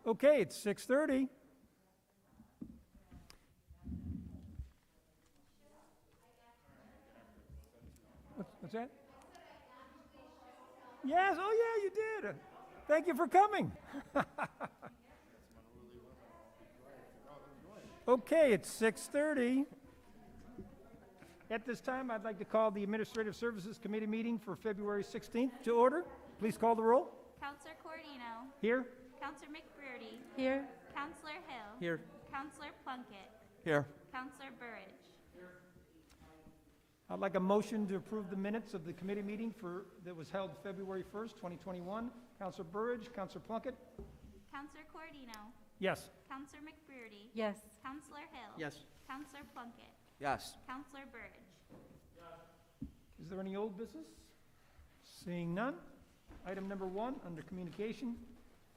Okay, it's 6:30. What's that? Yes, oh yeah, you did. Thank you for coming. Okay, it's 6:30. At this time, I'd like to call the Administrative Services Committee meeting for February 16th to order. Please call the roll. Counselor Cordino. Here. Counselor McBrearty. Here. Counselor Hill. Here. Counselor Plunkett. Here. Counselor Burridge. I'd like a motion to approve the minutes of the committee meeting that was held February 1st, 2021. Counselor Burridge, Counselor Plunkett. Counselor Cordino. Yes. Counselor McBrearty. Yes. Counselor Hill. Yes. Counselor Plunkett. Yes. Counselor Burridge. Is there any old business? Seeing none. Item number 1, under communication,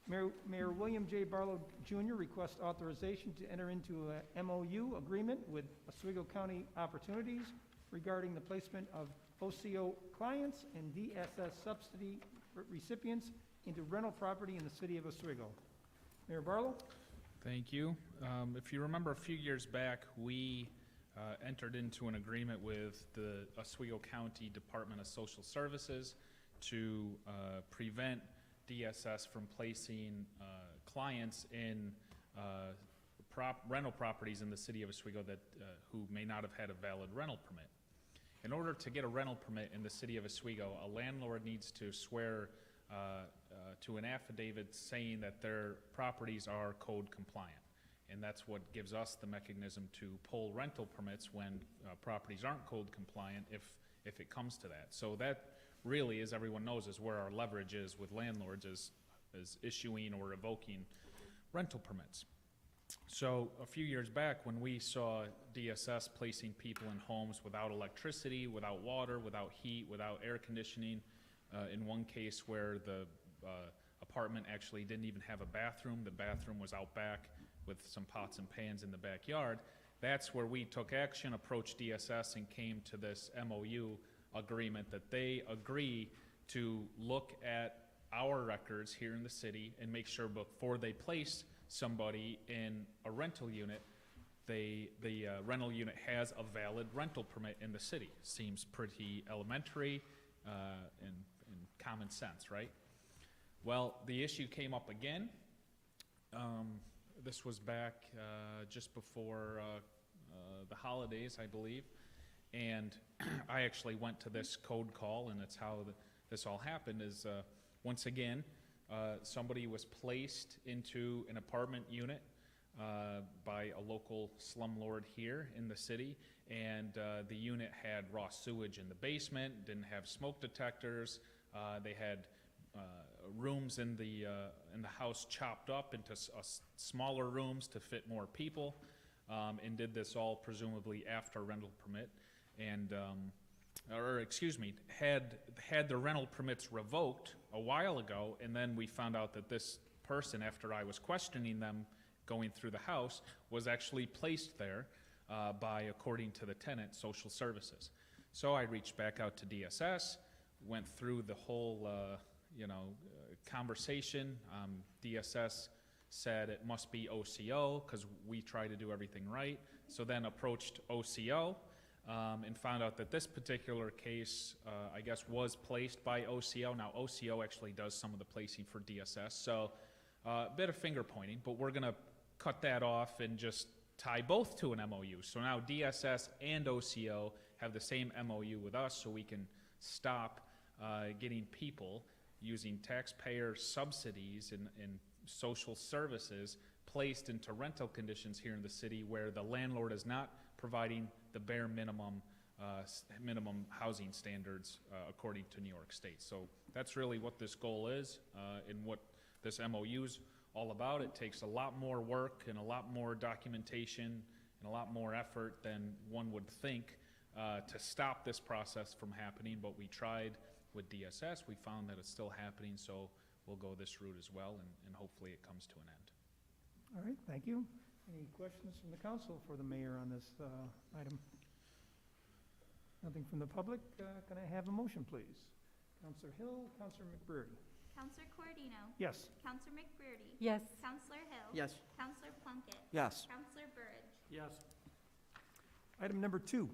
Mayor William J. Barlow Jr. requests authorization to enter into a MOU agreement with Oswego County Opportunities regarding the placement of OCO clients and DSS subsidy recipients into rental property in the city of Oswego. Mayor Barlow? Thank you. If you remember a few years back, we entered into an agreement with the Oswego County Department of Social Services to prevent DSS from placing clients in rental properties in the city of Oswego that who may not have had a valid rental permit. In order to get a rental permit in the city of Oswego, a landlord needs to swear to an affidavit saying that their properties are code compliant. And that's what gives us the mechanism to pull rental permits when properties aren't code compliant if it comes to that. So that really, as everyone knows, is where our leverage is with landlords is issuing or revoking rental permits. So a few years back when we saw DSS placing people in homes without electricity, without water, without heat, without air conditioning, in one case where the apartment actually didn't even have a bathroom, the bathroom was out back with some pots and pans in the backyard, that's where we took action, approached DSS, and came to this MOU agreement that they agree to look at our records here in the city and make sure before they place somebody in a rental unit, the rental unit has a valid rental permit in the city. Seems pretty elementary and common sense, right? Well, the issue came up again. This was back just before the holidays, I believe, and I actually went to this code call, and that's how this all happened. Is once again, somebody was placed into an apartment unit by a local slumlord here in the city, and the unit had raw sewage in the basement, didn't have smoke detectors. They had rooms in the house chopped up into smaller rooms to fit more people, and did this all presumably after rental permit, and or excuse me, had the rental permits revoked a while ago, and then we found out that this person, after I was questioning them going through the house, was actually placed there by, according to the tenant, social services. So I reached back out to DSS, went through the whole conversation. DSS said it must be OCO because we try to do everything right. So then approached OCO and found out that this particular case, I guess, was placed by OCO. Now, OCO actually does some of the placing for DSS, so a bit of finger pointing, but we're going to cut that off and just tie both to an MOU. So now DSS and OCO have the same MOU with us, so we can stop getting people using taxpayer subsidies and social services placed into rental conditions here in the city where the landlord is not providing the bare minimum housing standards according to New York State. So that's really what this goal is and what this MOU is all about. It takes a lot more work and a lot more documentation and a lot more effort than one would think to stop this process from happening, but we tried with DSS. We found that it's still happening, so we'll go this route as well, and hopefully it comes to an end. All right, thank you. Any questions from the council for the mayor on this item? Nothing from the public. Can I have a motion, please? Councilor Hill, Councilor McBrearty. Counselor Cordino. Yes. Counselor McBurdy? Yes. Counselor Hill? Yes. Counselor Plunkett? Yes. Counselor Burridge? Yes. Item number 2,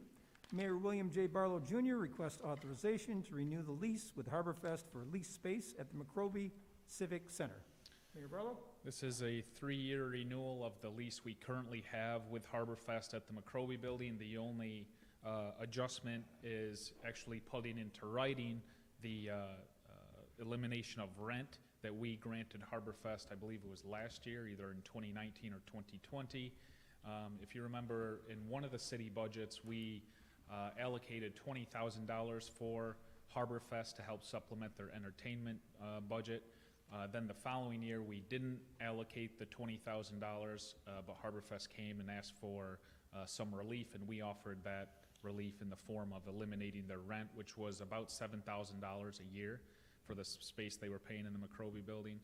Mayor William J. Barlow Jr. requests authorization to renew the lease with HarborFest for lease space at the McRobey Civic Center. Mayor Barlow? This is a 3-year renewal of the lease we currently have with HarborFest at the McRobey Building. The only adjustment is actually putting into writing the elimination of rent that we granted HarborFest, I believe it was last year, either in 2019 or 2020. If you remember, in one of the city budgets, we allocated $20,000 for HarborFest to help supplement their entertainment budget. Then the following year, we didn't allocate the $20,000, but HarborFest came and asked for some relief, and we offered that relief in the form of eliminating their rent, which was about $7,000 a year for the space they were paying in the McRobey Building.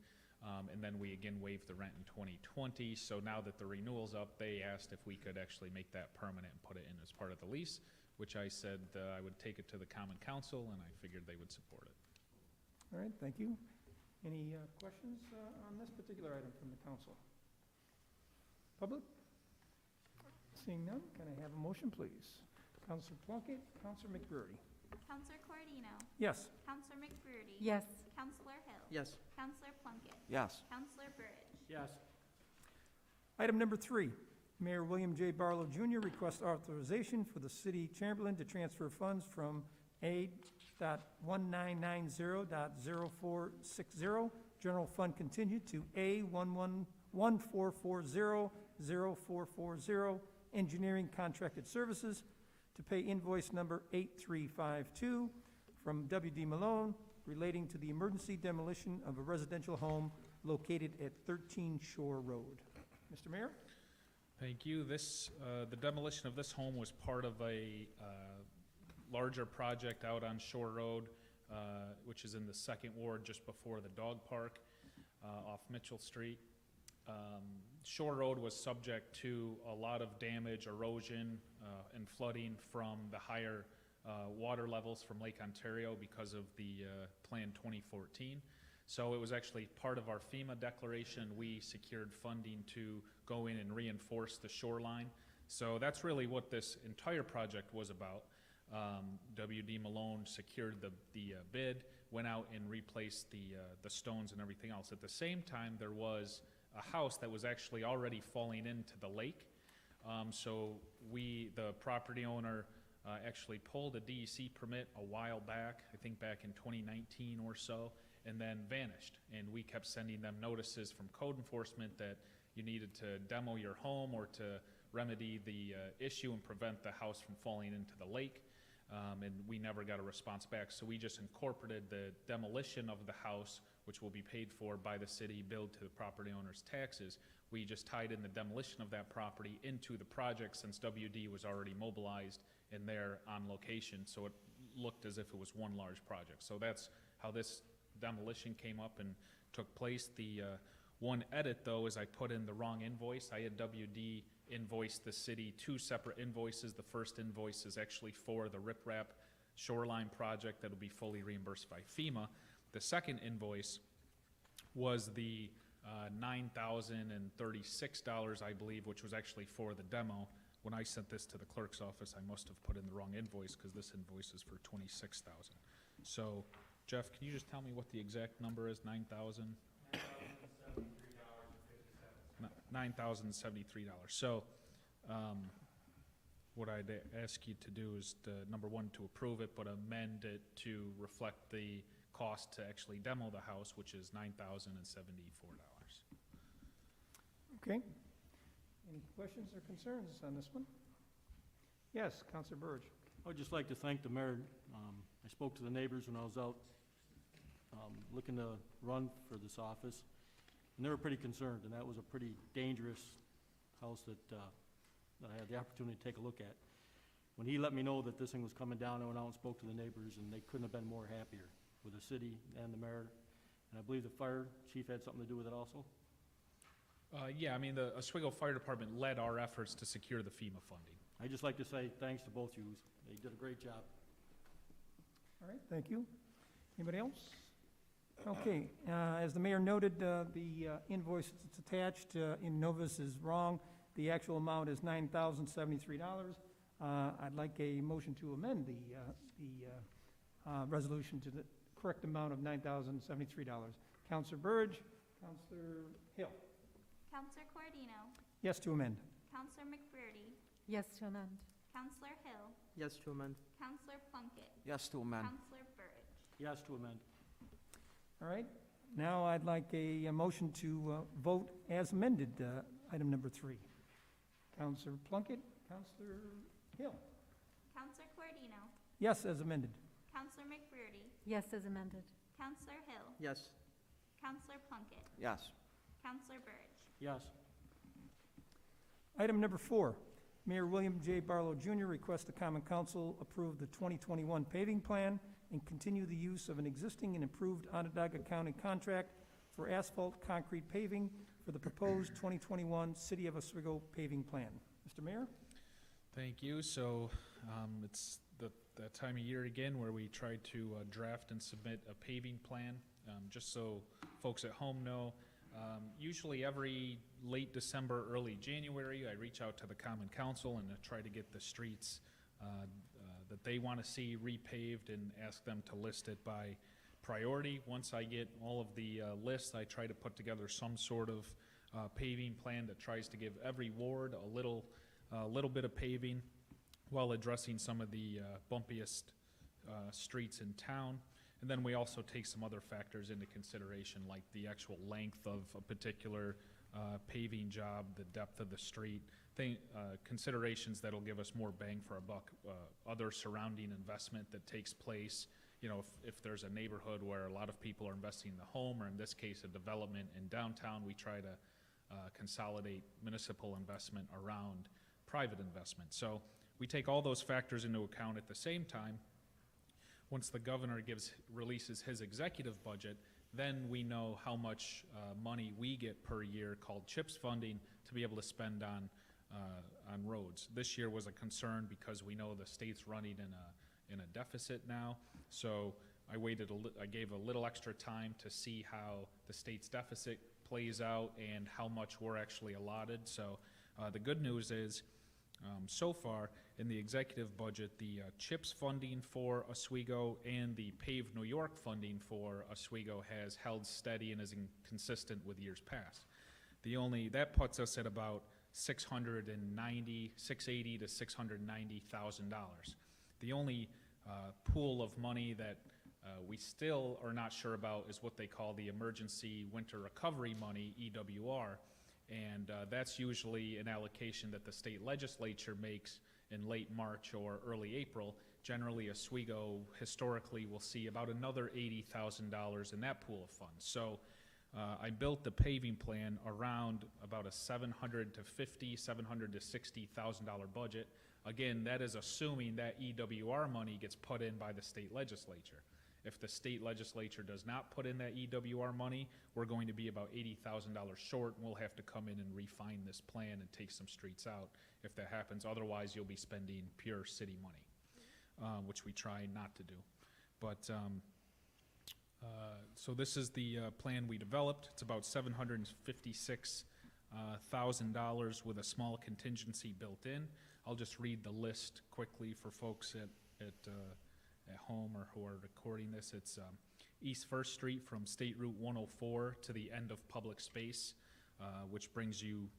And then we again waived the rent in 2020. So now that the renewal's up, they asked if we could actually make that permanent and put it in as part of the lease, which I said I would take it to the Common Council, and I figured they would support it. All right, thank you. Any questions on this particular item from the council? Public? Seeing none, can I have a motion, please? Counselor Plunkett, Counselor McBurdy. Counselor Corodino? Yes. Counselor McBurdy? Yes. Counselor Hill? Yes. Counselor Plunkett? Yes. Counselor Burridge? Yes. Item number 3, Mayor William J. Barlow Jr. requests authorization for the city Chamberlain to transfer funds from A.1990.0460 General Fund Contingent to A.14400.0440 Engineering Contracted Services to pay invoice number 8352 from W.D. Malone relating to the emergency demolition of a residential home located at 13 Shore Road. Mr. Mayor? Thank you. The demolition of this home was part of a larger project out on Shore Road, which is in the 2nd Ward, just before the dog park, off Mitchell Street. Shore Road was subject to a lot of damage, erosion, and flooding from the higher water levels from Lake Ontario because of the Plan 2014. So it was actually part of our FEMA declaration. We secured funding to go in and reinforce the shoreline. So that's really what this entire project was about. W.D. Malone secured the bid, went out and replaced the stones and everything else. At the same time, there was a house that was actually already falling into the lake. So the property owner actually pulled a DEC permit a while back, I think back in 2019 or so, and then vanished. And we kept sending them notices from code enforcement that you needed to demo your home or to remedy the issue and prevent the house from falling into the lake. And we never got a response back. So we just incorporated the demolition of the house, which will be paid for by the city, billed to the property owner's taxes. We just tied in the demolition of that property into the project since WD was already mobilized and there on location. So it looked as if it was one large project. So that's how this demolition came up and took place. The one edit, though, is I put in the wrong invoice. I had WD invoice the city 2 separate invoices. The first invoice is actually for the riprap shoreline project that will be fully reimbursed by FEMA. The second invoice was the $9,036, I believe, which was actually for the demo. When I sent this to the clerk's office, I must have put in the wrong invoice because this invoice is for $26,000. So, Jeff, can you just tell me what the exact number is? $9,073. So, what I'd ask you to do is, number one, to approve it, but amend it to reflect the cost to actually demo the house, which is $9,074. Okay. Any questions or concerns on this one? Yes, Counselor Burge. I would just like to thank the mayor. I spoke to the neighbors when I was out looking to run for this office, and they were pretty concerned, and that was a pretty dangerous house that I had the opportunity to take a look at. When he let me know that this thing was coming down, I went out and spoke to the neighbors, and they couldn't have been more happier with the city and the mayor. And I believe the fire chief had something to do with it also. Yeah, I mean, the Oswego Fire Department led our efforts to secure the FEMA funding. I'd just like to say thanks to both yous. They did a great job. All right, thank you. Anybody else? Okay, as the mayor noted, the invoice that's attached in Novus is wrong. The actual amount is $9,073. I'd like a motion to amend the resolution to the correct amount of $9,073. Counselor Burge, Counselor Hill. Counselor Coردino. Yes to amend. Counselor McBurdy. Yes to amend. Counselor Hill. Yes to amend. Counselor Plunkett. Yes to amend. Counselor Burge. Yes to amend. All right, now I'd like a motion to vote as amended, item number 3. Counselor Plunkett, Counselor Hill. Counselor Coordino. Yes, as amended. Counselor McBurdy. Yes as amended. Counselor Hill. Yes. Counselor Plunkett. Yes. Counselor Burge. Yes. Item number 4, Mayor William J. Barlow Jr. requests the Common Council approve the 2021 paving plan and continue the use of an existing and improved Onondaga County contract for asphalt concrete paving for the proposed 2021 City of Oswego paving plan. Mr. Mayor? Thank you. So it's that time of year again where we try to draft and submit a paving plan. Just so folks at home know, usually every late December, early January, I reach out to the Common Council and try to get the streets that they want to see repaved and ask them to list it by priority. Once I get all of the lists, I try to put together some sort of paving plan that tries to give every ward a little bit of paving while addressing some of the bumpiest streets in town. And then we also take some other factors into consideration, like the actual length of a particular paving job, the depth of the street, considerations that'll give us more bang for a buck, other surrounding investment that takes place. You know, if there's a neighborhood where a lot of people are investing in the home, or in this case, a development in downtown, we try to consolidate municipal investment around private investment. So we take all those factors into account. At the same time, once the governor releases his executive budget, then we know how much money we get per year, called CHIPS funding, to be able to spend on roads. This year was a concern because we know the state's running in a deficit now. So I gave a little extra time to see how the state's deficit plays out and how much we're actually allotted. So the good news is, so far in the executive budget, the CHIPS funding for Oswego and the Pave New York funding for Oswego has held steady and is consistent with years past. That puts us at about $680,000 to $690,000. The only pool of money that we still are not sure about is what they call the Emergency Winter Recovery Money, EWR, and that's usually an allocation that the state legislature makes in late March or early April. Generally, Oswego historically will see about another $80,000 in that pool of funds. So I built the paving plan around about a $750,000 to $60,000 budget. Again, that is assuming that EWR money gets put in by the state legislature. If the state legislature does not put in that EWR money, we're going to be about $80,000 short, and we'll have to come in and refine this plan and take some streets out if that happens. Otherwise, you'll be spending pure city money, which we try not to do. But so this is the plan we developed. It's about $756,000 with a small contingency built in. I'll just read the list quickly for folks at home or who are recording this. It's East First Street from State Route 104 to the end of public space, which brings you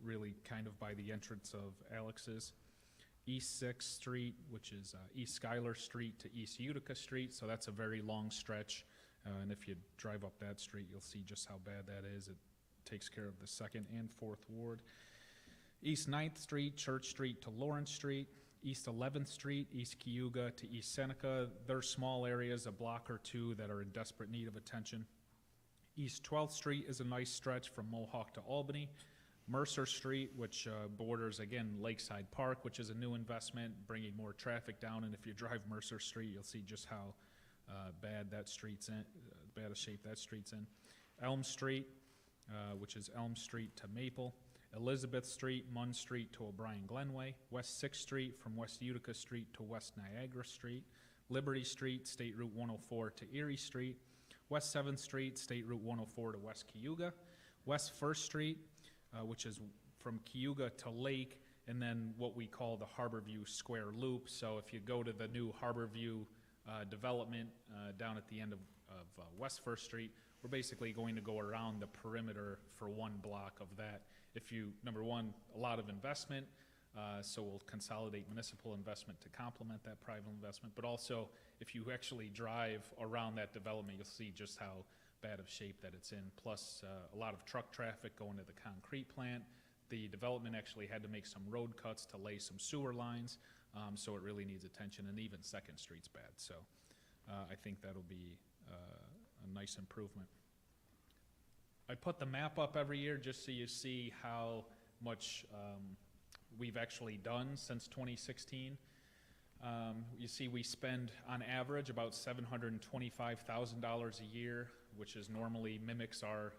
really kind of by the entrance of Alex's. East 6th Street, which is East Schuyler Street to East Utica Street, so that's a very long stretch. And if you drive up that street, you'll see just how bad that is. It takes care of the 2nd and 4th Ward. East 9th Street, Church Street to Lawrence Street. East 11th Street, East Cayuga to East Seneca. They're small areas, a block or two, that are in desperate need of attention. East 12th Street is a nice stretch from Mohawk to Albany. Mercer Street, which borders, again, Lakeside Park, which is a new investment, bringing more traffic down. And if you drive Mercer Street, you'll see just how bad that street's in, bad a shape that street's in. Elm Street, which is Elm Street to Maple. Elizabeth Street, Munn Street to O'Brien Glenway. West 6th Street from West Utica Street to West Niagara Street. Liberty Street, State Route 104 to Erie Street. West 7th Street, State Route 104 to West Cayuga, West First Street, which is from Cayuga to Lake, and then what we call the Harborview Square Loop. So if you go to the new Harborview development down at the end of West First Street, we're basically going to go around the perimeter for one block of that. If you, number one, a lot of investment, so we'll consolidate municipal investment to complement that private investment, but also if you actually drive around that development, you'll see just how bad of shape that it's in, plus a lot of truck traffic going to the concrete plant. The development actually had to make some road cuts to lay some sewer lines, so it really needs attention, and even Second Street's bad. So I think that'll be a nice improvement. I put the map up every year just so you see how much we've actually done since 2016. You see we spend on average about $725,000 a year, which is normally mimics our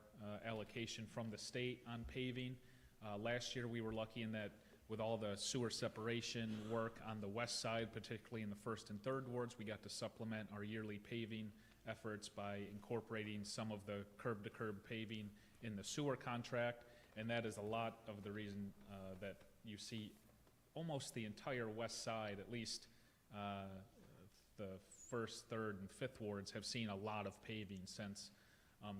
allocation from the state on paving. Last year we were lucky in that with all the sewer separation work on the west side, particularly in the first and third wards, we got to supplement our yearly paving efforts by incorporating some of the curb-to-curb paving in the sewer contract, and that is a lot of the reason that you see almost the entire west side, at least the first, third, and fifth wards have seen a lot of paving since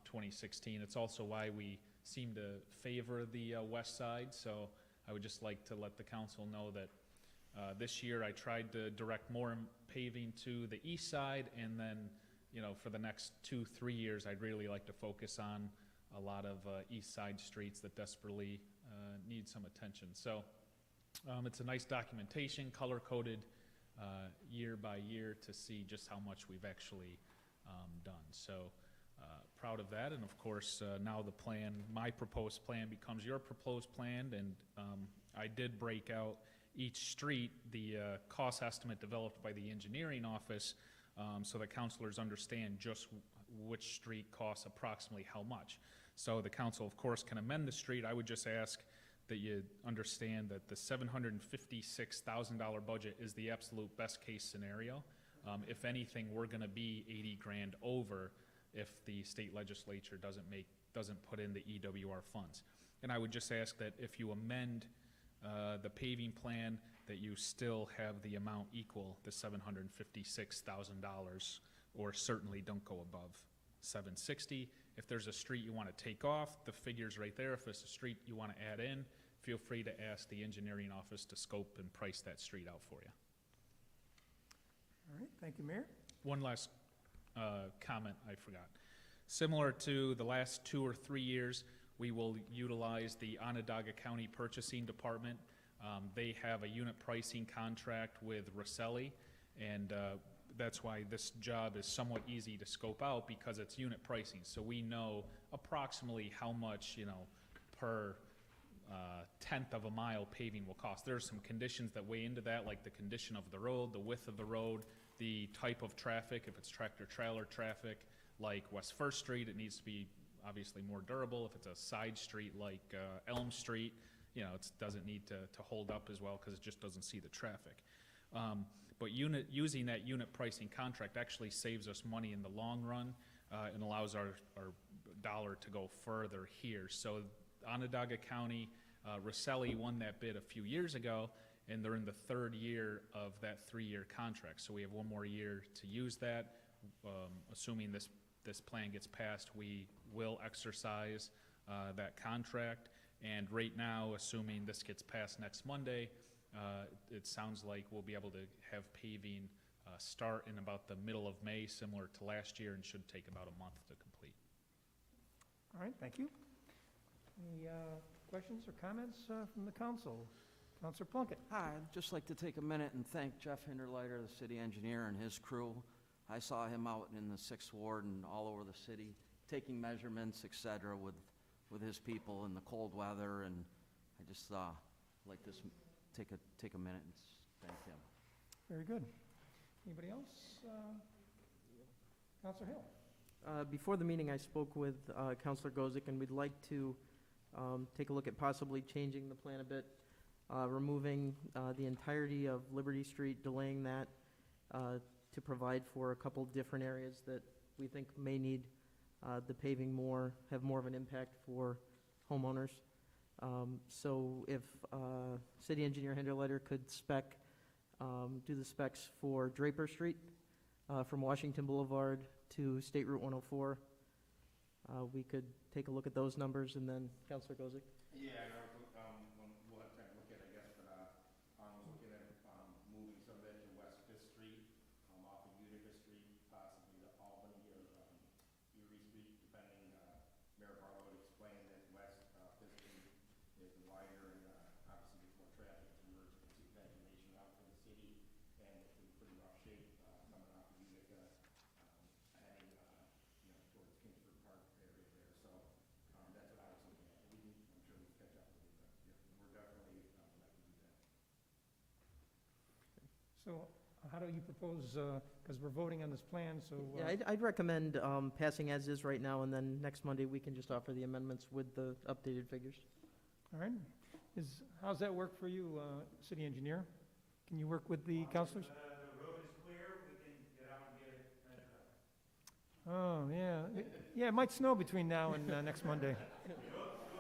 2016. It's also why we seem to favor the west side, so I would just like to let the council know that this year I tried to direct more paving to the east side, and then, you know, for the next 2-3 years, I'd really like to focus on a lot of east side streets that desperately need some attention. So it's a nice documentation, color-coded year by year to see just how much we've actually done. So proud of that, and of course now the plan, my proposed plan becomes your proposed plan, and I did break out each street, the cost estimate developed by the engineering office, so that councilors understand just which street costs approximately how much. So the council, of course, can amend the street. I would just ask that you understand that the $756,000 budget is the absolute best case scenario. If anything, we're gonna be 80 grand over if the state legislature doesn't put in the EWR funds. And I would just ask that if you amend the paving plan, that you still have the amount equal the $756,000, or certainly don't go above $760. If there's a street you want to take off, the figure's right there. If there's a street you want to add in, feel free to ask the engineering office to scope and price that street out for you. All right, thank you, Mayor. One last comment I forgot. Similar to the last 2 or 3 years, we will utilize the Onondaga County Purchasing Department. They have a unit pricing contract with Rosselli, and that's why this job is somewhat easy to scope out, because it's unit pricing. So we know approximately how much, you know, per tenth of a mile paving will cost. There are some conditions that weigh into that, like the condition of the road, the width of the road, the type of traffic. If it's tractor-trailer traffic, like West First Street, it needs to be obviously more durable. If it's a side street like Elm Street, you know, it doesn't need to hold up as well because it just doesn't see the traffic. But using that unit pricing contract actually saves us money in the long run and allows our dollar to go further here. So Onondaga County, Rosselli won that bid a few years ago, and they're in the 3rd year of that 3-year contract. So we have 1 more year to use that. Assuming this plan gets passed, we will exercise that contract. And right now, assuming this gets passed next Monday, it sounds like we'll be able to have paving start in about the middle of May, similar to last year, and should take about a month to complete. All right, thank you. Any questions or comments from the council? Councilor Plunkett. Hi, I'd just like to take a minute and thank Jeff Hinderleiter, the city engineer, and his crew. I saw him out in the 6th Ward and all over the city, taking measurements, et cetera, with his people in the cold weather, and I just like to take a minute and thank him. Very good. Anybody else? Councilor Hill. Before the meeting, I spoke with Councilor Gozick, and we'd like to take a look at possibly changing the plan a bit, removing the entirety of Liberty Street, delaying that to provide for a couple different areas that we think may need the paving have more of an impact for homeowners. So if City Engineer Hinderleiter could do the specs for Draper Street, from Washington Boulevard to State Route 104, we could take a look at those numbers, and then Councilor Gozick? Yeah, I know, we'll have time to look at it, I guess, but, I was looking at, moving some of that to West Fifth Street, off of Utica Street, possibly to Albany or, Erie Street, depending, Mayor Barlow would explain that West, Fifth Street is wider and, obviously there's more traffic to merge the two pagination out for the city, and it's in pretty rough shape, coming off of Utica, heading, towards Kingsford Park area there, so, that's what I was looking at. I'm sure we can catch up with you, but yeah, we're definitely, would like to do that. So how do you propose, because we're voting on this plan, so. Yeah, I'd recommend passing as is right now, and then next Monday, we can just offer the amendments with the updated figures. All right. How's that work for you, city engineer? Can you work with the councilors? The road is clear, we can get out and get it measured up. Oh, yeah. Yeah, it might snow between now and next Monday. We'll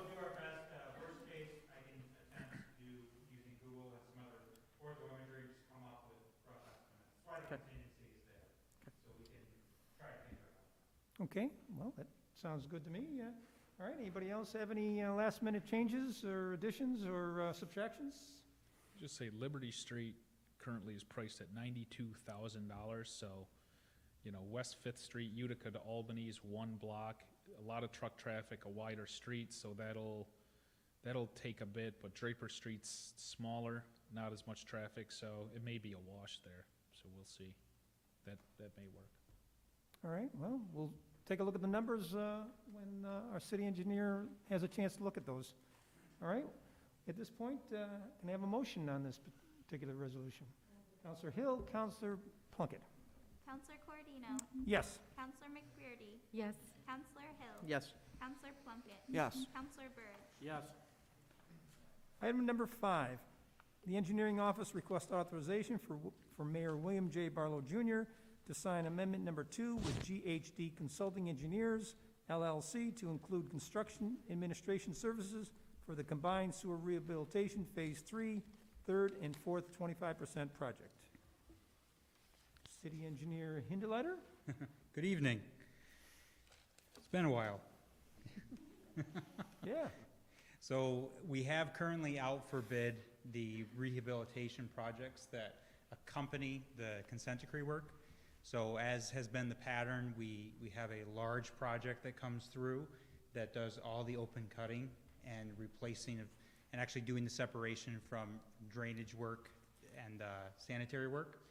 do our best. Worst case, I can attempt to do, using Google and some other ortho imagery, just come up with rough estimates. That's why the contingency is there, so we can try to think about it. Okay, well, that sounds good to me. All right, anybody else have any last-minute changes or additions or subtractions? Just say Liberty Street currently is priced at $92,000, so, West Fifth Street, Utica to Albany is one block, a lot of truck traffic, a wider street, so that'll take a bit, but Draper Street's smaller, not as much traffic, so it may be a wash there, so we'll see. That may work. All right, well, we'll take a look at the numbers when our city engineer has a chance to look at those. All right, at this point, can I have a motion on this particular resolution? Councilor Hill, Councilor Plunkett. Councilor Cordino? Yes. Councilor McBurney? Yes. Councilor Hill? Yes. Counselor Plunkett? Yes. Counselor Byrd? Yes. Item number 5, the engineering office requests authorization for Mayor William J. Barlow Jr. to sign amendment number 2 with GHD Consulting Engineers, LLC, to include construction administration services for the combined sewer rehabilitation Phase 3, third and fourth 25% project. City Engineer Hinderleiter? Good evening. It's been a while. Yeah. So we have currently out for bid the rehabilitation projects that accompany the consent decree work. So as has been the pattern, we have a large project that comes through that does all the open cutting and replacing of, and actually doing the separation from drainage work and sanitary work.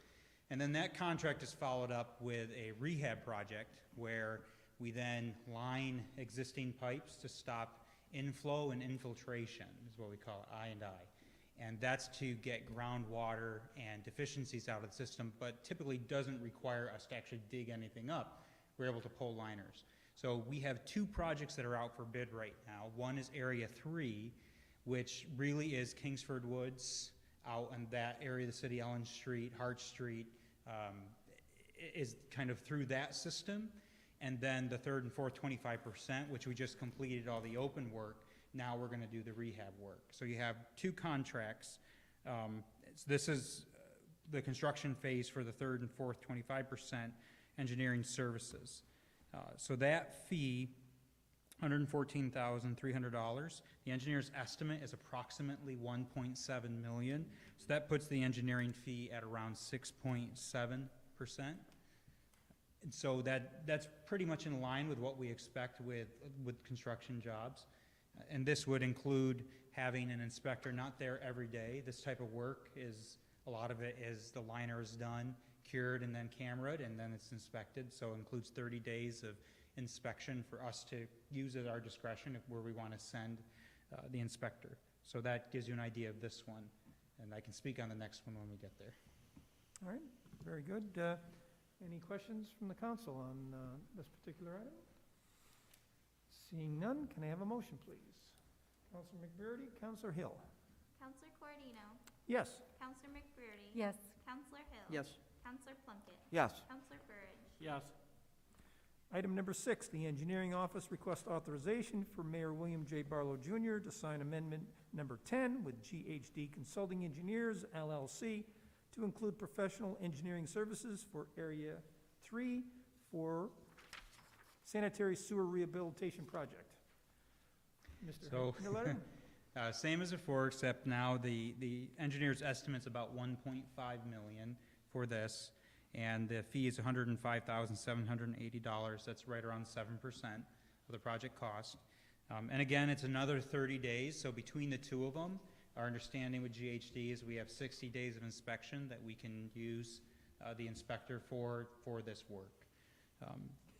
And then that contract is followed up with a rehab project where we then line existing pipes to stop inflow and infiltration, is what we call it, I&I. And that's to get groundwater and deficiencies out of the system, but typically doesn't require us to actually dig anything up. We're able to pull liners. So we have 2 projects that are out for bid right now. One is Area 3, which really is Kingsford Woods out in that area of the city, Ellen Street, Hart Street, is kind of through that system. And then the third and fourth 25%, which we just completed all the open work. Now we're going to do the rehab work. So you have 2 contracts. This is the construction phase for the third and fourth 25% engineering services. So that fee, $114,300. The engineer's estimate is approximately $1.7 million. So that puts the engineering fee at around 6.7%. And so that's pretty much in line with what we expect with construction jobs. And this would include having an inspector not there every day. This type of work is, a lot of it is the liner is done, cured, and then cameraed, and then it's inspected. So it includes 30 days of inspection for us to use at our discretion where we want to send the inspector. So that gives you an idea of this one. And I can speak on the next one when we get there. All right, very good. Any questions from the council on this particular item? Seeing none, can I have a motion, please? Councilor McBurney, Councilor Hill. Counselor Cordino? Yes. Counselor McBurney? Yes. Counselor Hill? Yes. Counselor Plunkett? Yes. Counselor Byrd? Yes. Item number 6, the Engineering Office requests authorization for Mayor William J. Barlow Jr. to sign amendment number 10 with GHD Consulting Engineers, LLC, to include professional engineering services for Area 3 for sanitary sewer rehabilitation project. Mr. So- Hinterleiter? Same as before, except now the engineer's estimate's about 1.5 million for this, and the fee is $105,780. That's right around 7% of the project cost. And again, it's another 30 days, so between the two of them, our understanding with GHD is we have 60 days of inspection that we can use the inspector for this work.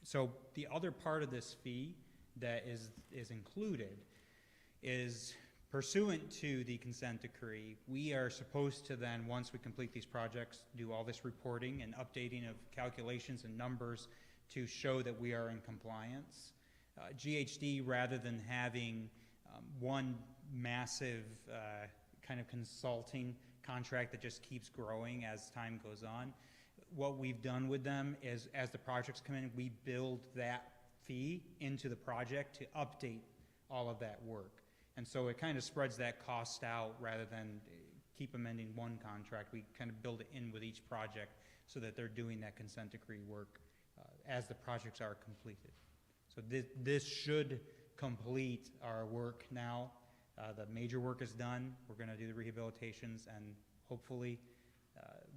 So the other part of this fee that is included is pursuant to the consent decree, we are supposed to then, once we complete these projects, do all this reporting and updating of calculations and numbers to show that we are in compliance. GHD, rather than having one massive kind of consulting contract that just keeps growing as time goes on, what we've done with them is, as the projects come in, we build that fee into the project to update all of that work. And so it kind of spreads that cost out rather than keep amending one contract. We kind of build it in with each project so that they're doing that consent decree work as the projects are completed. So this should complete our work now. The major work is done. We're going to do the rehabilitations, and hopefully,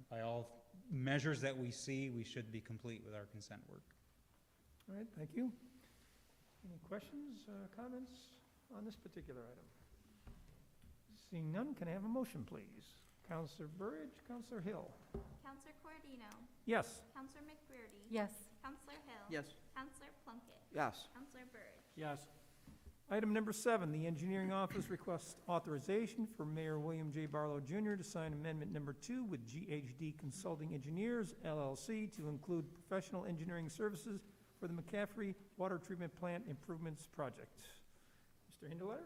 by all measures that we see, we should be complete with our consent work. All right, thank you. Any questions, comments on this particular item? Seeing none, can I have a motion, please? Counselor Burridge, Counselor Hill. Counselor Coردino. Yes. Counselor McBurney. Yes. Counselor Hill. Yes. Counselor Plunkett. Yes. Counselor Burridge. Yes. Item number 7, the Engineering Office requests authorization for Mayor William J. Barlow Jr. to sign amendment number 2 with GHD Consulting Engineers, LLC, to include professional engineering services for the McCaffrey Water Treatment Plant Improvements Project. Mr. Hinderleiter?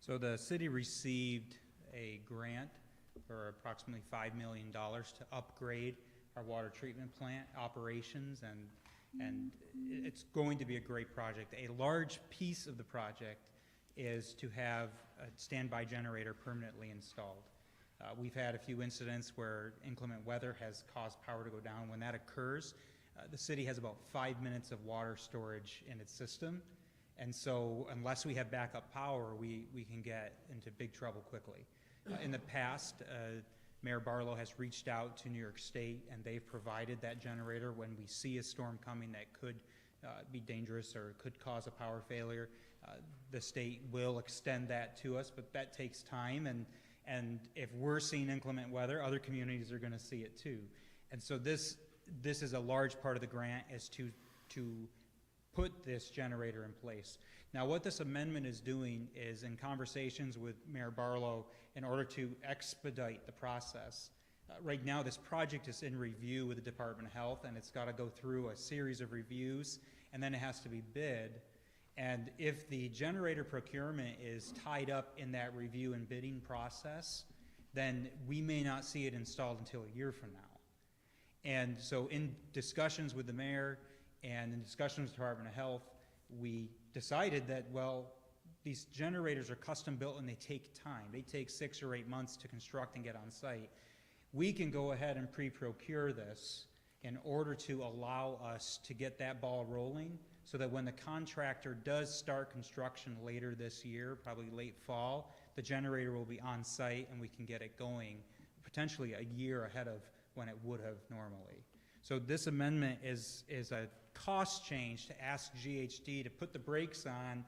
So the city received a grant for approximately $5 million to upgrade our water treatment plant operations, and it's going to be a great project. A large piece of the project is to have a standby generator permanently installed. We've had a few incidents where inclement weather has caused power to go down. When that occurs, the city has about 5 minutes of water storage in its system, and so unless we have backup power, we can get into big trouble quickly. In the past, Mayor Barlow has reached out to New York State, and they've provided that generator when we see a storm coming that could be dangerous or could cause a power failure. The state will extend that to us, but that takes time, and if we're seeing inclement weather, other communities are going to see it too. And so this is a large part of the grant, is to put this generator in place. Now, what this amendment is doing is, in conversations with Mayor Barlow, in order to expedite the process, right now this project is in review with the Department of Health, and it's got to go through a series of reviews, and then it has to be bid. And if the generator procurement is tied up in that review and bidding process, then we may not see it installed until a year from now. And so in discussions with the mayor and in discussions with the Department of Health, we decided that, well, these generators are custom built and they take time. They take 6 or 8 months to construct and get on site. We can go ahead and pre-procure this in order to allow us to get that ball rolling, so that when the contractor does start construction later this year, probably late fall, the generator will be on site and we can get it going potentially a year ahead of when it would have normally. So this amendment is a cost change to ask GHD to put the brakes on,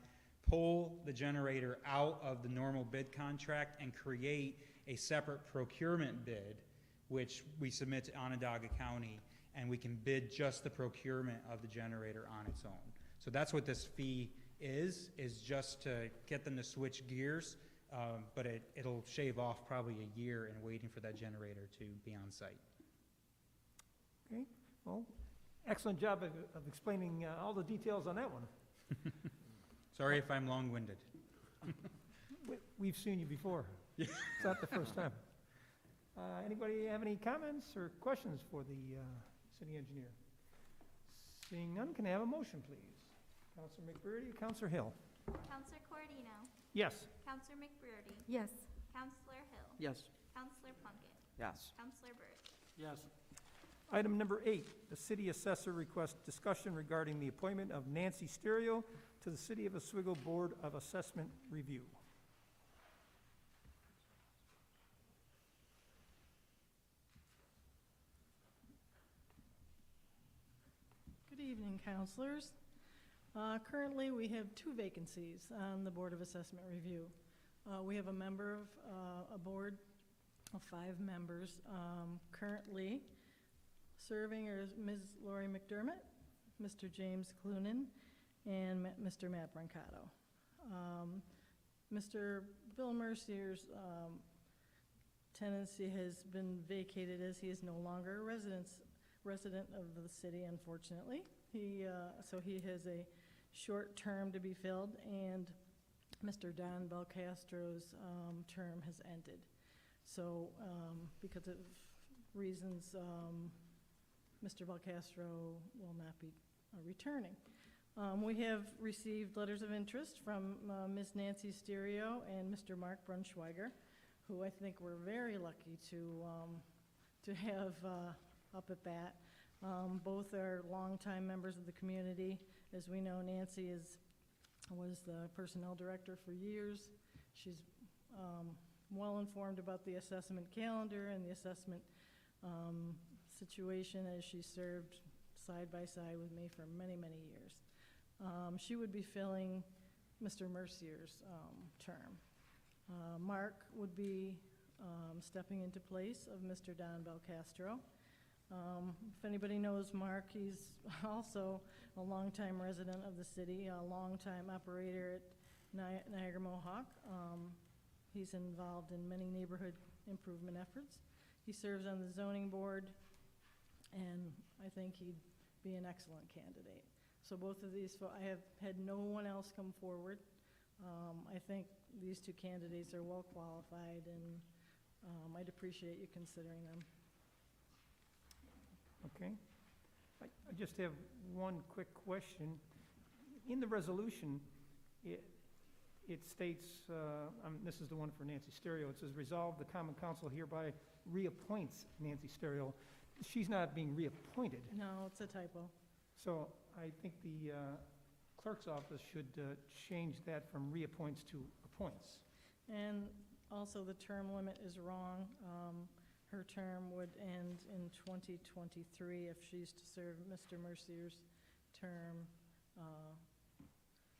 pull the generator out of the normal bid contract, and create a separate procurement bid, which we submit to Onondaga County, and we can bid just the procurement of the generator on its own. So that's what this fee is just to get them to switch gears, but it'll shave off probably a year in waiting for that generator to be on site. Okay, well, excellent job of explaining all the details on that one. Sorry if I'm long-winded. We've seen you before. It's not the first time. Anybody have any comments or questions for the city engineer? Seeing none, can I have a motion, please? Counselor McBurney, Counselor Hill? Counselor Coردino. Yes. Counselor McBurney. Yes. Counselor Hill. Yes. Counselor Plunkett. Yes. Counselor Burt. Yes. Item number 8, the city assessor requests discussion regarding the appointment of Nancy Stereo to the City of Oswego Board of Assessment Review. Good evening, counselors. Currently, we have 2 vacancies on the Board of Assessment Review. We have a member of a board of 5 members. Currently serving are Ms. Lori McDermott, Mr. James Clunin, and Mr. Matt Brancato. Mr. Bill Mercier's tenancy has been vacated as he is no longer a resident of the city, unfortunately. So he has a short term to be filled, and Mr. Don Belcastro's term has ended. So because of reasons, Mr. Belcastro will not be returning. We have received letters of interest from Ms. Nancy Stereo and Mr. Mark Brunschweiger, who I think we're very lucky to have up at bat. Both are longtime members of the community. As we know, Nancy was the personnel director for years. She's well informed about the assessment calendar and the assessment situation, as she served side by side with me for many, many years. She would be filling Mr. Mercier's term. Mark would be stepping into place of Mr. Don Belcastro. If anybody knows Mark, he's also a longtime resident of the city, a longtime operator at Niagara Mohawk. He's involved in many neighborhood improvement efforts. He serves on the zoning board, and I think he'd be an excellent candidate. So both of these, I have had no one else come forward. I think these 2 candidates are well qualified, and I'd appreciate you considering them. Okay. I just have one quick question. In the resolution, it states, this is the one for Nancy Stereo, it says, resolve the common council hereby reappoints Nancy Stereo. She's not being reappointed. No, it's a typo. So I think the clerk's office should change that from reappoints to appoints. And also, the term limit is wrong. Her term would end in 2023 if she's to serve Mr. Mercier's term.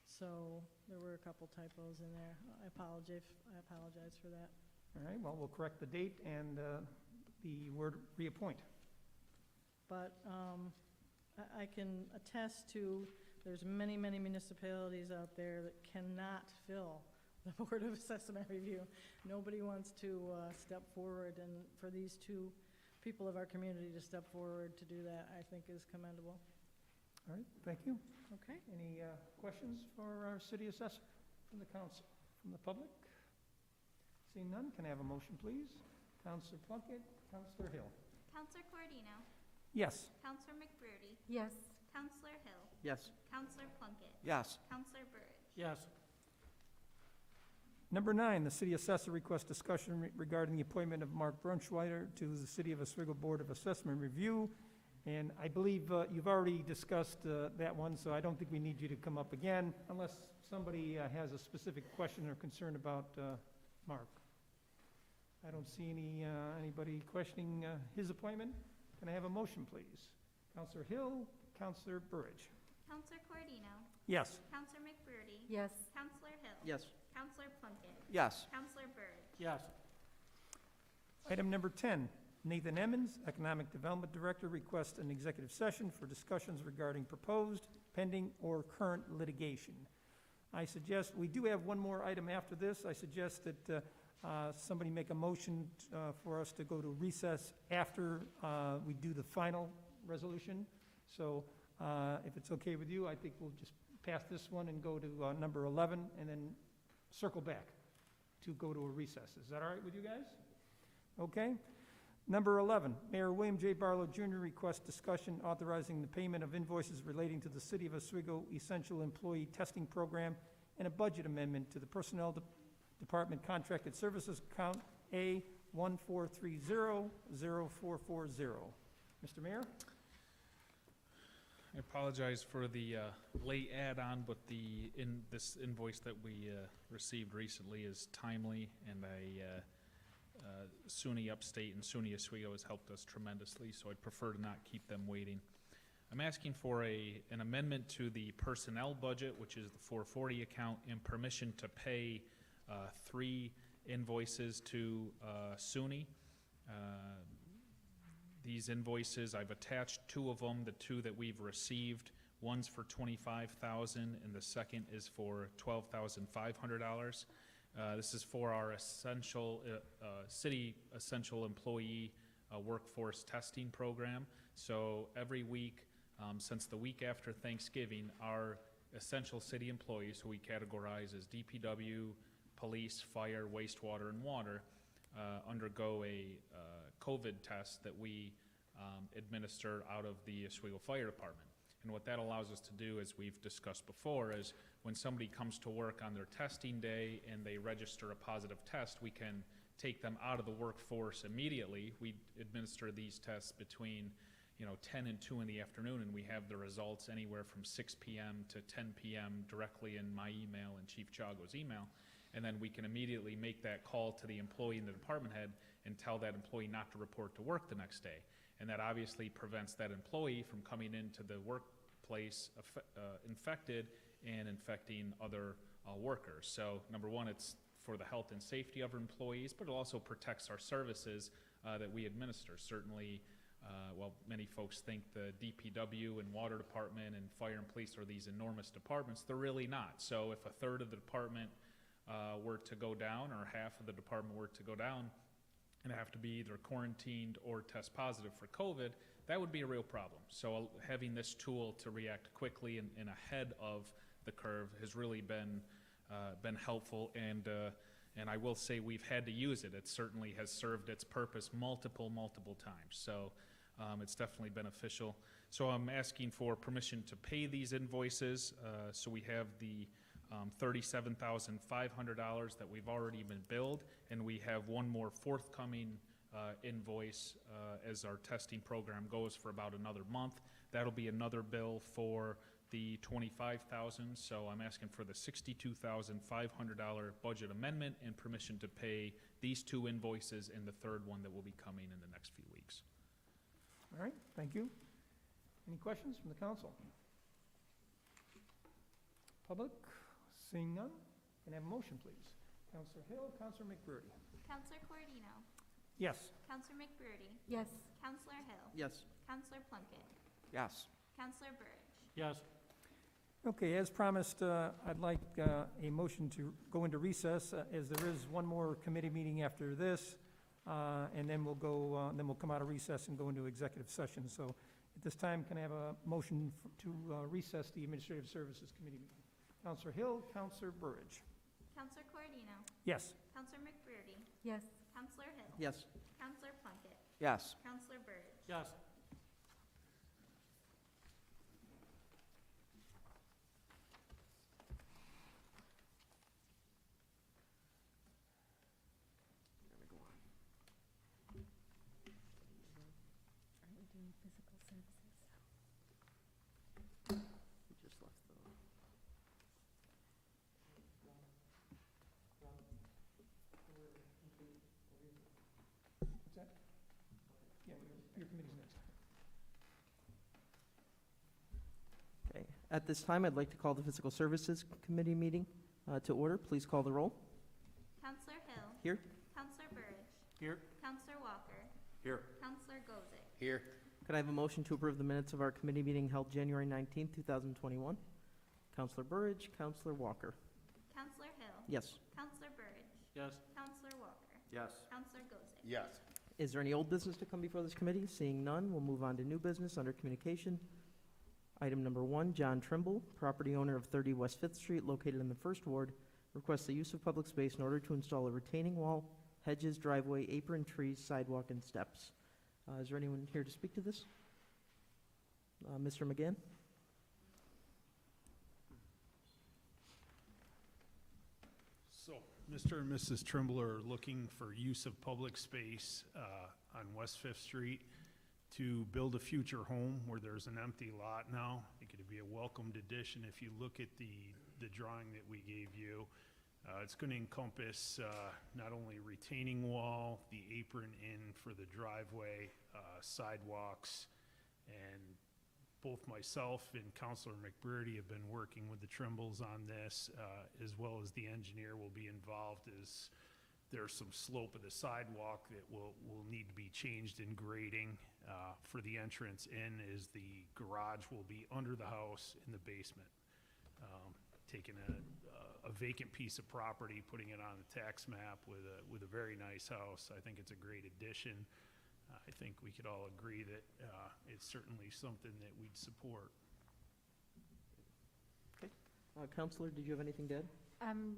So there were a couple typos in there. I apologize for that. All right, well, we'll correct the date and the word reappoint. But I can attest to, there's many, many municipalities out there that cannot fill the Board of Assessment Review. Nobody wants to step forward, and for these 2 people of our community to step forward to do that, I think is commendable. All right, thank you. Okay. Any questions for our city assessor from the council, from the public? Seeing none, can I have a motion, please? Counselor Plunkett, Counselor Hill. Counselor Coردino. Yes. Counselor McBurney. Yes. Counselor Hill. Yes. Counselor Plunkett. Yes. Counselor Burt. Yes. Number 9, the city assessor requests discussion regarding the appointment of Mark Brunschweiger to the City of Oswego Board of Assessment Review. And I believe you've already discussed that one, so I don't think we need you to come up again unless somebody has a specific question or concern about Mark. I don't see anybody questioning his appointment. Can I have a motion, please? Counselor Hill, Counselor Burridge. Counselor Coردino. Yes. Counselor McBurney. Yes. Counselor Hill. Yes. Counselor Plunkett. Yes. Counselor Burt. Yes. Item number 10, Nathan Emmons, Economic Development Director, requests an executive session for discussions regarding proposed, pending, or current litigation. I suggest, we do have one more item after this. I suggest that somebody make a motion for us to go to recess after we do the final resolution. So if it's okay with you, I think we'll just pass this one and go to number 11 and then circle back to go to a recess. Is that all right with you guys? Okay. Number 11, Mayor William J. Barlow Jr. requests discussion authorizing the payment of invoices relating to the City of Oswego Essential Employee Testing Program and a budget amendment to the Personnel Department Contracted Services Account A 1430040. Mr. Mayor? I apologize for the late add-on, but this invoice that we received recently is timely, and SUNY Upstate and SUNY Oswego has helped us tremendously, so I'd prefer to not keep them waiting. I'm asking for an amendment to the personnel budget, which is the 440 account, and permission to pay 3 invoices to SUNY. These invoices, I've attached 2 of them, the 2 that we've received. One's for $25,000 and the second is for $12,500. This is for our city essential employee workforce testing program. So every week, since the week after Thanksgiving, our essential city employees, who we categorize as DPW, police, fire, wastewater, and water, undergo a COVID test that we administer out of the Oswego Fire Department. And what that allows us to do, as we've discussed before, is when somebody comes to work on their testing day and they register a positive test, we can take them out of the workforce immediately. We administer these tests between 10 and 2 in the afternoon, and we have the results anywhere from 6 p.m. to 10 p.m. directly in my email and Chief Chago's email. And then we can immediately make that call to the employee and the department head and tell that employee not to report to work the next day. And that obviously prevents that employee from coming into the workplace infected and infecting other workers. So number one, it's for the health and safety of our employees, but it also protects our services that we administer. Certainly, many folks think the DPW and water department and fire and police are these enormous departments. They're really not. So if a third of the department were to go down, or half of the department were to go down and have to be either quarantined or test positive for COVID, that would be a real problem. So having this tool to react quickly and ahead of the curve has really been helpful, and I will say we've had to use it. It certainly has served its purpose multiple times. So it's definitely beneficial. So I'm asking for permission to pay these invoices. So we have the $37,500 that we've already been billed, and we have one more forthcoming invoice as our testing program goes for about another month. That'll be another bill for the $25,000. So I'm asking for the $62,500 budget amendment and permission to pay these 2 invoices and the third one that will be coming in the next few weeks. All right, thank you. Any questions from the council? Public? Seeing none, can I have a motion, please? Councilor Hill, Councilor McBurney. Counselor Coردino. Yes. Counselor McBurney. Yes. Counselor Hill. Yes. Counselor Plunkett. Yes. Counselor Burridge. Yes. Okay, as promised, I'd like a motion to go into recess, as there is one more committee meeting after this, and then we'll come out of recess and go into executive session. So at this time, can I have a motion to recess the Administrative Services Committee meeting? Counselor Hill, Counselor Burridge. Counselor Coordino. Yes. Counselor McBurney. Yes. Counselor Hill. Yes. Counselor Plunkett. Yes. Counselor Burridge. Yes. Aren't we doing physical services? We just left the. What's that? Yeah, your committee's next. Okay. At this time, I'd like to call the Physical Services Committee meeting to order. Please call the roll. Counselor Hill. Here. Counselor Burridge. Here. Counselor Walker. Here. Counselor Gozick. Here. Could I have a motion to approve the minutes of our committee meeting held January 19th, 2021? Counselor Burridge, Counselor Walker. Counselor Hill. Yes. Counselor Burridge. Yes. Counselor Walker. Yes. Counselor Gozick. Yes. Is there any old business to come before this committee? Seeing none, we'll move on to new business under communication. Item number 1, John Trimble, property owner of 30 West 5th Street, located in the First Ward, requests the use of public space in order to install a retaining wall hedges, driveway, apron, trees, sidewalk, and steps. Is there anyone here to speak to this? Mr. McGann? So, Mr. and Mrs. Trimble are looking for use of public space on West Fifth Street to build a future home where there's an empty lot now. I think it'd be a welcomed addition. If you look at the drawing that we gave you, it's going to encompass not only retaining wall, the apron in for the driveway, sidewalks, and both myself and Counselor McBurney have been working with the Trimbles on this, as well as the engineer will be involved, as there's some slope of the sidewalk that will need to be changed in grading. For the entrance in, is the garage will be under the house in the basement. Taking a vacant piece of property, putting it on the tax map with a very nice house. I think it's a great addition. I think we could all agree that it's certainly something that we'd support. Counselor, did you have anything to add?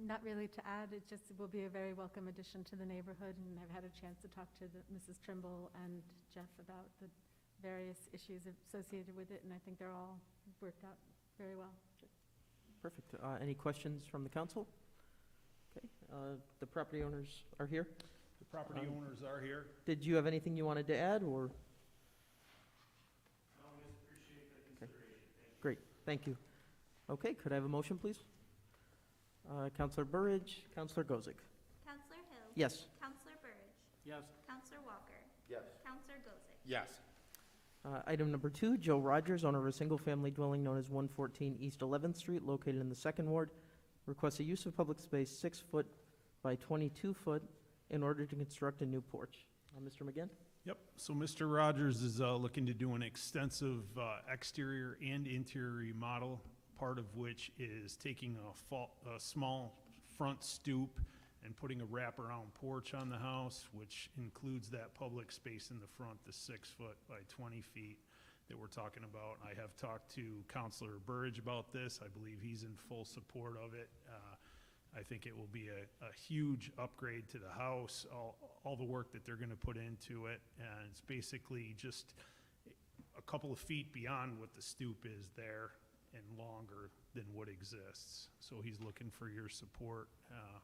Not really to add, it just will be a very welcome addition to the neighborhood, and I've had a chance to talk to Mrs. Trimble and Jeff about the various issues associated with it, and I think they're all worked out very well. Perfect. Any questions from the council? Okay, the property owners are here. The property owners are here. Did you have anything you wanted to add, or? I always appreciate the consideration. Great, thank you. Okay, could I have a motion, please? Counselor Burridge, Counselor Gozick. Counselor Hill. Yes. Counselor Burridge. Yes. Counselor Walker. Yes. Counselor Gozick. Yes. Item number 2, Joe Rogers, owner of a single-family dwelling known as 114 East 11th Street, located in the 2nd Ward, requests a use of public space 6 foot by 22 foot in order to construct a new porch. Mr. McGinn? Yep, so Mr. Rogers is looking to do an extensive exterior and interior remodel, part of which is taking a small front stoop and putting a wraparound porch on the house, which includes that public space in the front, the 6 foot by 20 feet that we're talking about. I have talked to Counselor Burridge about this. I believe he's in full support of it. I think it will be a huge upgrade to the house, all the work that they're gonna put into it, and it's basically just a couple of feet beyond what the stoop is there and longer than what exists. So he's looking for your support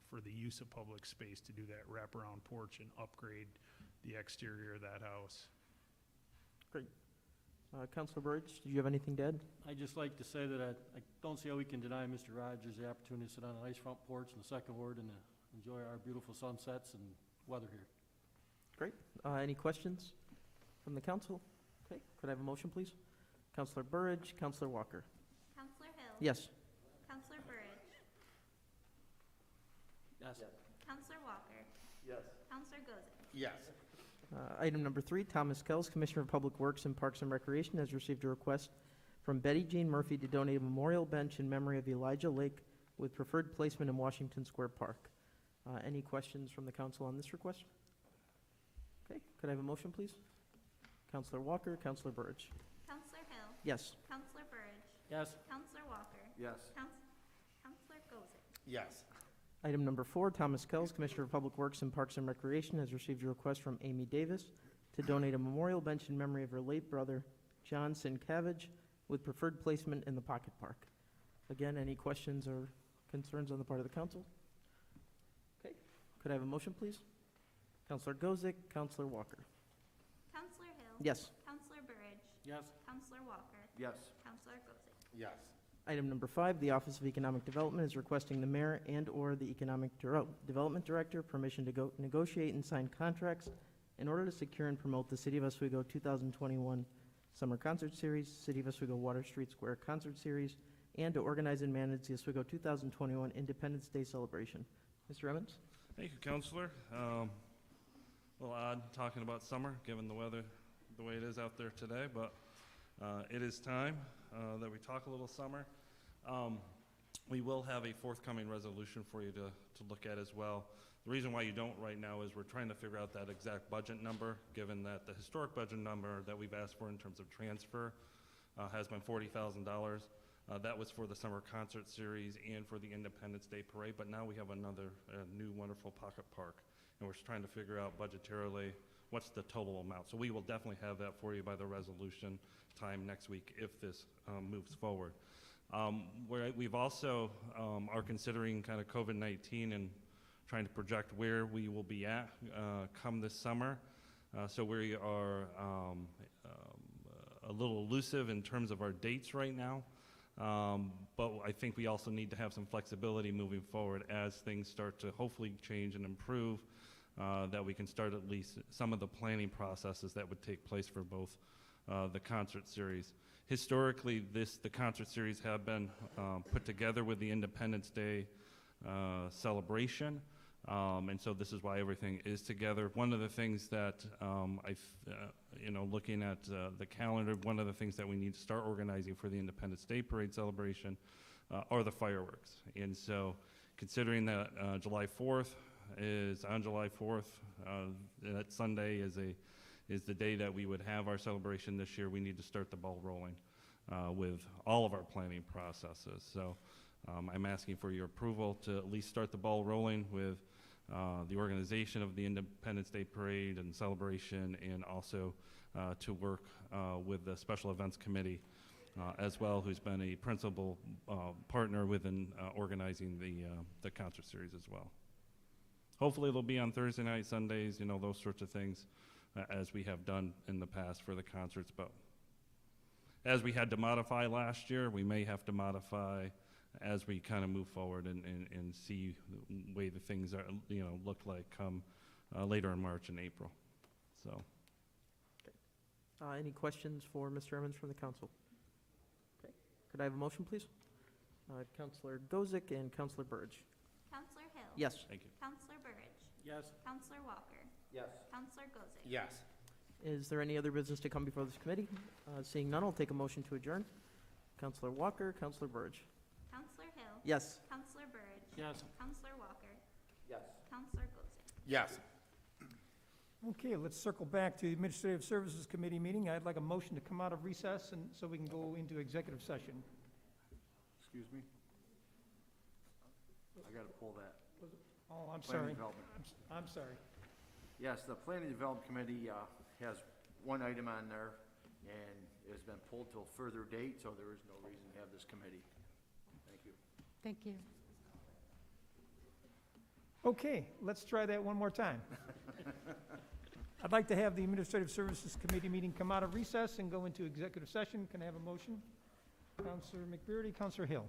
for the use of public space to do that wraparound porch and upgrade the exterior of that house. Great. Counselor Burridge, did you have anything to add? I'd just like to say that I don't see how we can deny Mr. Rogers the opportunity to sit on a nice front porch in the 2nd Ward and enjoy our beautiful sunsets and weather here. Great. Any questions from the council? Okay, could I have a motion, please? Counselor Burridge, Counselor Walker. Counselor Hill. Yes. Counselor Burridge. Yes. Counselor Walker. Yes. Counselor Gozick. Yes. Item number 3, Thomas Kells, Commissioner of Public Works and Parks and Recreation, has received a request from Betty Jean Murphy to donate a memorial bench in memory of Elijah Lake with preferred placement in Washington Square Park. Any questions from the council on this request? Okay, could I have a motion, please? Counselor Walker, Counselor Burridge. Counselor Hill. Yes. Counselor Burridge. Yes. Counselor Walker. Yes. Counselor Gozick. Yes. Item number 4, Thomas Kells, Commissioner of Public Works and Parks and Recreation, has received a request from Amy Davis to donate a memorial bench in memory of her late brother, John Sincavage, with preferred placement in the Pocket Park. Again, any questions or concerns on the part of the council? Okay, could I have a motion, please? Counselor Gozick, Counselor Walker. Counselor Hill. Yes. Counselor Burridge. Yes. Counselor Walker. Yes. Counselor Gozick. Yes. Item number 5, the Office of Economic Development is requesting the mayor and/or the Economic Development Director permission to negotiate and sign contracts in order to secure and promote the City of Oswego 2021 Summer Concert Series, City of Oswego Water Street Square Concert Series, and to organize and manage the Oswego 2021 Independence Day celebration. Mr. Evans? Thank you, Counselor. A little odd talking about summer, given the weather the way it is out there today, but it is time that we talk a little summer. We will have a forthcoming resolution for you to look at as well. The reason why you don't right now is we're trying to figure out that exact budget number, given that the historic budget number that we've asked for in terms of transfer has been $40,000. That was for the summer concert series and for the Independence Day Parade, but now we have another new wonderful pocket park, and we're trying to figure out budgetarily what's the total amount. So we will definitely have that for you by the resolution time next week if this moves forward. We've also are considering kind of COVID-19 and trying to project where we will be at come this summer. So we are a little elusive in terms of our dates right now. But I think we also need to have some flexibility moving forward as things start to hopefully change and improve, that we can start at least some of the planning processes that would take place for both the concert series. Historically, the concert series have been put together with the Independence Day celebration, and so this is why everything is together. One of the things that looking at the calendar, one of the things that we need to start organizing for the Independence Day Parade celebration are the fireworks. And so, considering that July 4th is on July 4th, that Sunday is the day that we would have our celebration this year, we need to start the ball rolling with all of our planning processes. So I'm asking for your approval to at least start the ball rolling with the organization of the Independence Day Parade and celebration, and also to work with the Special Events Committee as well, who's been a principal partner within organizing the concert series as well. Hopefully it'll be on Thursday night, Sundays, those sorts of things, as we have done in the past for the concerts. But as we had to modify last year, we may have to modify as we kind of move forward and see the way the things are, look like come later in March and April. So. Any questions for Mr. Emmons from the council? Okay. Could I have a motion, please? Councilor Gozick and Councilor Burge. Counselor Hill. Yes. Thank you. Counselor Burridge. Yes. Counselor Walker. Yes. Counselor Gozick. Yes. Is there any other business to come before this committee? Seeing none, I'll take a motion to adjourn. Councilor Walker, Councilor Burge. Counselor Hill. Yes. Counselor Burridge. Yes. Counselor Walker. Yes. Counselor Gozick. Yes. Okay, let's circle back to the Administrative Services Committee meeting. I'd like a motion to come out of recess and so we can go into executive session. Excuse me? I got to pull that. Oh, I'm Planning sorry. Development. I'm sorry. Yes, the Planning Development Committee has one item on there, and it has been pulled till further date, so there is no reason to have this committee. Thank you. Thank you. Okay, let's try that one more time. I'd like to have the Administrative Services Committee meeting come out of recess and go into executive session. Can I have a motion? Counselor McBurney, Counselor Hill.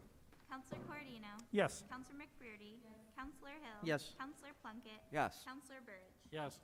Counselor Cordino. Yes. Counselor McBurney. Counselor Hill. Yes. Counselor Plunkett. Yes. Counselor Burridge. Yes.